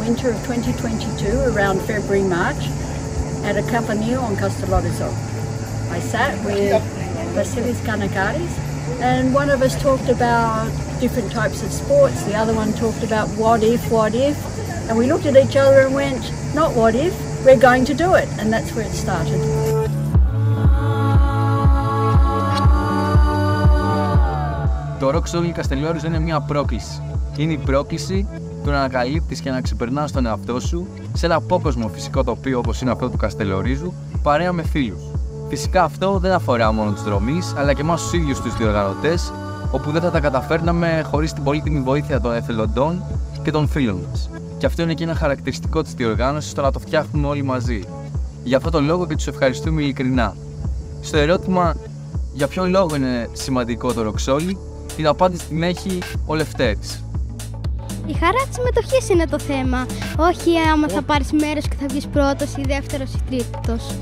winter of 2022, around February, March, at a campanile on Castellorizzo. I sat with Vasilis Kanakaris, and one of us talked about different types of sports, the other one talked about what if, and we looked at each other and went, not what if, we're going to do it, and that's where it started. Το Rock Solid Castellorizzo είναι μια πρόκληση. Είναι η πρόκληση του να ανακαλύπτεις και να ξεπερνάς τον εαυτό σου σε ένα απόκοσμο φυσικό τοπίο όπως είναι αυτό του Καστελορίζου, παρέα με φίλους. Φυσικά αυτό δεν αφορά μόνο τους δρομείς, αλλά και εμάς τους ίδιους τους διοργανωτές, όπου δεν θα τα καταφέρναμε χωρίς την πολύτιμη βοήθεια των εθελοντών και των φίλων μας. Και αυτό είναι και ένα χαρακτηριστικό της διοργάνωσης, το να το φτιάχνουμε όλοι μαζί. Γι' αυτό τον λόγο και τους ευχαριστούμε ειλικρινά. Στο ερώτημα για ποιον λόγο είναι σημαντικό το Rock Solid, την απάντηση την έχει ο Λευτέρης. Η χαρά της συμμετοχής είναι το θέμα, όχι άμα θα πάρεις μέρος και θα βγεις πρώτος ή δεύτερος ή τρίτος.